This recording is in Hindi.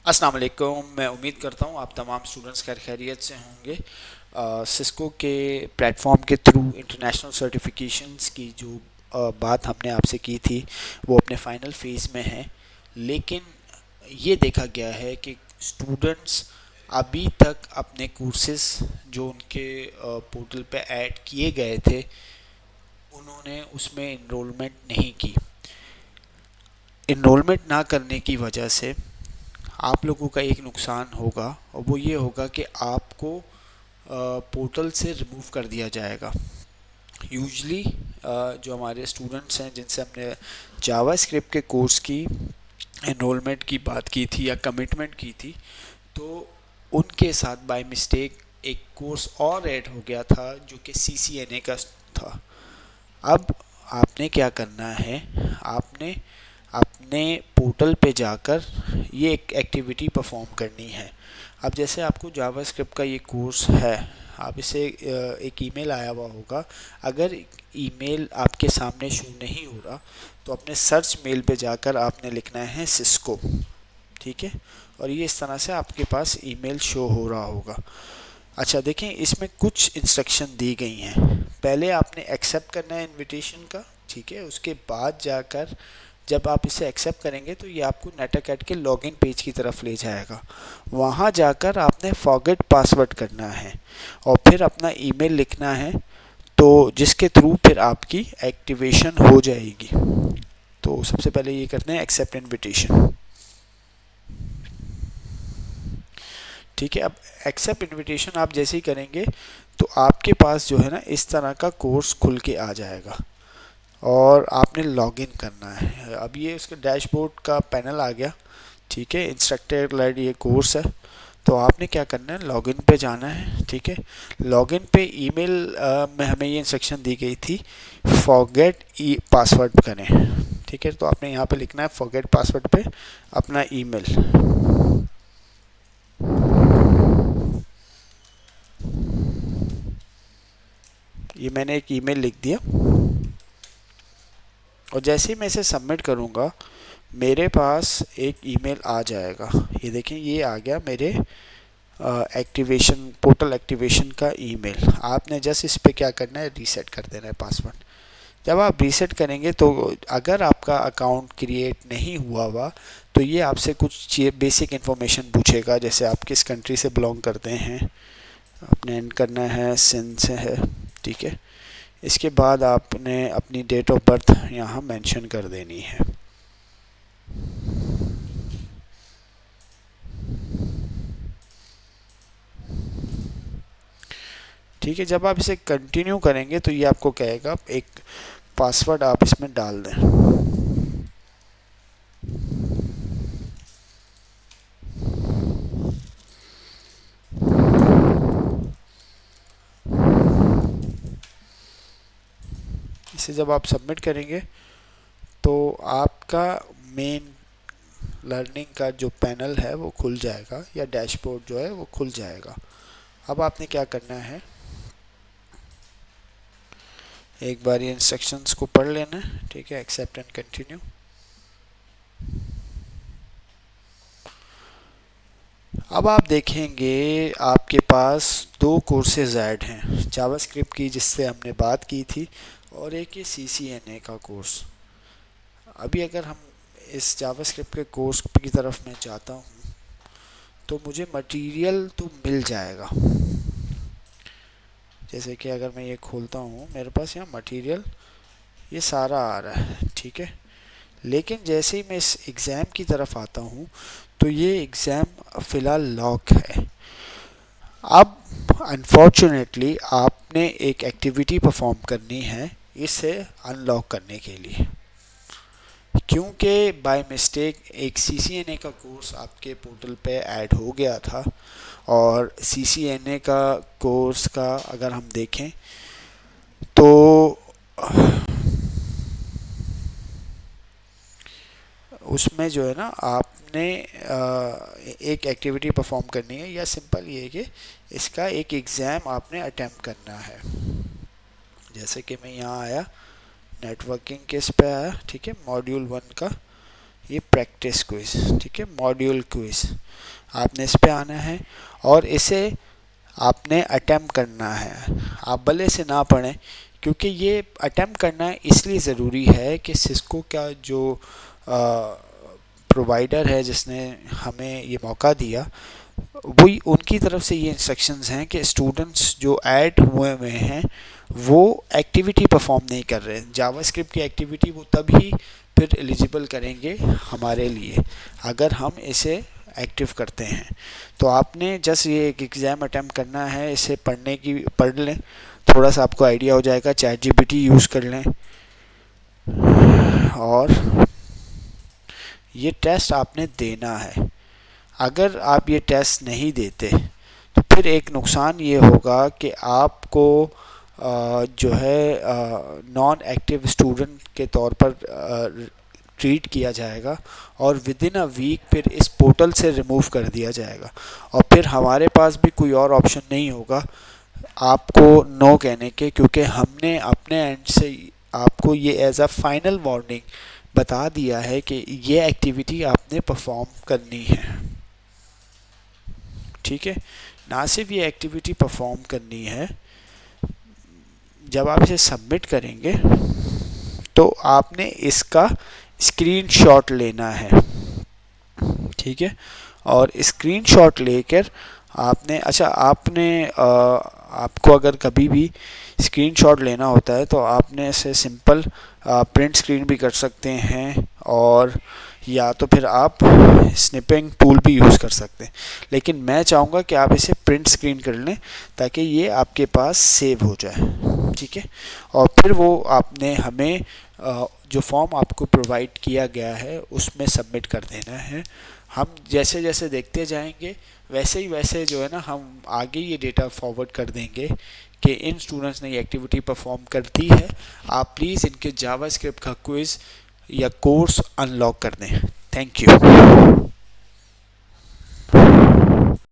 अस्सलाम वालेकुम। मैं उम्मीद करता हूँ आप तमाम स्टूडेंट्स खैर खैरियत से होंगे। सिस्को के प्लेटफॉर्म के थ्रू इंटरनेशनल सर्टिफिकेशंस की जो बात हमने आपसे की थी वो अपने फाइनल फेज़ में है। लेकिन ये देखा गया है कि स्टूडेंट्स अभी तक अपने कोर्सेज जो उनके पोर्टल पे ऐड किए गए थे उन्होंने उसमें इनरोलमेंट नहीं की। इनरोलमेंट ना करने की वजह से आप लोगों का एक नुकसान होगा और वो ये होगा कि आपको पोर्टल से रिमूव कर दिया जाएगा। यूजली जो हमारे स्टूडेंट्स हैं जिनसे हमने जावा स्क्रिप्ट के कोर्स की एनरोलमेंट की बात की थी या कमिटमेंट की थी, तो उनके साथ बाय मिस्टेक एक कोर्स और ऐड हो गया था जो कि CCNA का था। अब आपने क्या करना है, आपने अपने पोर्टल पे जाकर ये एक एक्टिविटी परफॉर्म करनी है। अब जैसे आपको जावास्क्रिप्ट का ये कोर्स है, आप इसे एक ईमेल आया हुआ होगा। अगर ईमेल आपके सामने शो नहीं हो रहा तो अपने सर्च मेल पे जाकर आपने लिखना है सिस्को, ठीक है। और ये इस तरह से आपके पास ईमेल शो हो रहा होगा। अच्छा देखें, इसमें कुछ इंस्ट्रक्शन दी गई हैं। पहले आपने एक्सेप्ट करना है इनविटेशन का, ठीक है। उसके बाद जाकर जब आप इसे एक्सेप्ट करेंगे तो ये आपको नेटरकैट के लॉगिन पेज की तरफ ले जाएगा। वहाँ जाकर आपने फॉरगेट पासवर्ड करना है और फिर अपना ईमेल लिखना है, तो जिसके थ्रू फिर आपकी एक्टिवेशन हो जाएगी। तो सबसे पहले ये करते हैं एक्सेप्ट इनविटेशन, ठीक है। अब एक्सेप्ट इनविटेशन आप जैसे ही करेंगे तो आपके पास जो है ना इस तरह का कोर्स खुल के आ जाएगा और आपने लॉगिन करना है। अब ये उसका डैशबोर्ड का पैनल आ गया, ठीक है। इंस्ट्रक्टर लेड ये कोर्स है, तो आपने क्या करना है, लॉगिन पे जाना है, ठीक है। लॉगिन पे ईमेल में हमें ये इंस्ट्रक्शन दी गई थी फॉरगेट पासवर्ड करें, ठीक है। तो आपने यहाँ पे लिखना है फॉरगेट पासवर्ड पे अपना ईमेल। ये मैंने एक ईमेल लिख दिया और जैसे ही मैं इसे सबमिट करूँगा मेरे पास एक ईमेल आ जाएगा। ये देखें, ये आ गया मेरे एक्टिवेशन पोर्टल एक्टिवेशन का ईमेल। आपने जस्ट इस पे क्या करना है, रीसेट कर देना है पासवर्ड। जब आप रीसेट करेंगे तो अगर आपका अकाउंट क्रिएट नहीं हुआ हुआ तो ये आपसे कुछ बेसिक इन्फॉर्मेशन पूछेगा, जैसे आप किस कंट्री से बिलोंग करते हैं, आपने एंड करना है सिंध से है, ठीक है। इसके बाद आपने अपनी डेट ऑफ बर्थ यहाँ मेंशन कर देनी है। ठीक है, जब आप इसे कंटिन्यू करेंगे तो ये आपको कहेगा एक पासवर्ड आप इसमें डाल दें। इसे जब आप सबमिट करेंगे तो आपका मेन लर्निंग का जो पैनल है वो खुल जाएगा या डैशबोर्ड जो है वो खुल जाएगा। अब आपने क्या करना है, एक बार ये इंस्ट्रक्शंस को पढ़ लेना है, ठीक है। Accept and continue. अब आप देखेंगे आपके पास दो कोर्सेज ऐड हैं, जावास्क्रिप्ट की जिससे हमने बात की थी और एक ये CCNA का कोर्स। अभी अगर हम इस जावास्क्रिप्ट के कोर्स की तरफ मैं जाता हूँ तो मुझे मटेरियल तो मिल जाएगा। जैसे कि अगर मैं ये खोलता हूँ मेरे पास यहाँ मटेरियल ये सारा आ रहा है, ठीक है। लेकिन जैसे ही मैं इस एग्ज़ाम की तरफ आता हूँ तो ये एग्ज़ाम फ़िलहाल लॉक है। अब अनफॉर्चुनेटली आपने एक एक्टिविटी परफॉर्म करनी है इसे अनलॉक करने के लिए, क्योंकि बाय मिस्टेक एक CCNA का कोर्स आपके पोर्टल पे ऐड हो गया था। और CCNA का कोर्स का अगर हम देखें तो उसमें जो है ना आपने एक एक्टिविटी परफॉर्म करनी है, या सिंपल ये है कि इसका एक एग्ज़ाम आपने अटेम्प्ट करना है। जैसे कि मैं यहाँ आया, नेटवर्किंग के इस पे आया, ठीक है, मॉड्यूल 1 का, ये प्रैक्टिस क्विज, ठीक है, मॉड्यूल क्विज, आपने इस पे आना है और इसे आपने अटेम्प्ट करना है। आप भले से ना पढ़ें, क्योंकि ये अटेम्प्ट करना इसलिए ज़रूरी है कि सिस्को का जो प्रोवाइडर है जिसने हमें ये मौका दिया, वही उनकी तरफ से ये इंस्ट्रक्शंस हैं कि स्टूडेंट्स जो ऐड हुए हैं वो एक्टिविटी परफॉर्म नहीं कर रहे हैं। जावास्क्रिप्ट की एक्टिविटी वो तभी फिर एलिजिबल करेंगे हमारे लिए अगर हम इसे एक्टिव करते हैं। तो आपने जस्ट ये एक एग्ज़ाम अटैम्प्ट करना है, इसे पढ़ लें, थोड़ा सा आपको आइडिया हो जाएगा, चैट जीपीटी यूज़ कर लें और ये टेस्ट आपने देना है। अगर आप ये टेस्ट नहीं देते तो फिर एक नुकसान ये होगा कि आपको जो है नॉन एक्टिव स्टूडेंट के तौर पर ट्रीट किया जाएगा और विद इन अ वीक फिर इस पोर्टल से रिमूव कर दिया जाएगा और फिर हमारे पास भी कोई और ऑप्शन नहीं होगा आपको नो कहने के, क्योंकि हमने अपने एंड से आपको ये एज अ फाइनल वार्निंग बता दिया है कि ये एक्टिविटी आपने परफॉर्म करनी है, ठीक है। ना सिर्फ ये एक्टिविटी परफॉर्म करनी है, जब आप इसे सबमिट करेंगे तो आपने इसका स्क्रीनशॉट लेना है, ठीक है। और स्क्रीनशॉट लेकर आपने आपको अगर कभी भी स्क्रीनशॉट लेना होता है तो आपने इसे सिंपल प्रिंट स्क्रीन भी कर सकते हैं और या तो फिर आप स्निपिंग टूल भी यूज़ कर सकते हैं, लेकिन मैं चाहूँगा कि आप इसे प्रिंट स्क्रीन कर लें ताकि ये आपके पास सेव हो जाए, ठीक है। और फिर वो आपने हमें जो फॉर्म आपको प्रोवाइड किया गया है उसमें सबमिट कर देना है। हम जैसे जैसे देखते जाएंगे वैसे जो है ना, हम आगे ये डेटा फॉरवर्ड कर देंगे कि इन स्टूडेंट्स ने ये एक्टिविटी परफॉर्म कर दी है, आप प्लीज़ इनके जावास्क्रिप्ट का क्विज़ या कोर्स अनलॉक कर दें। Thank you.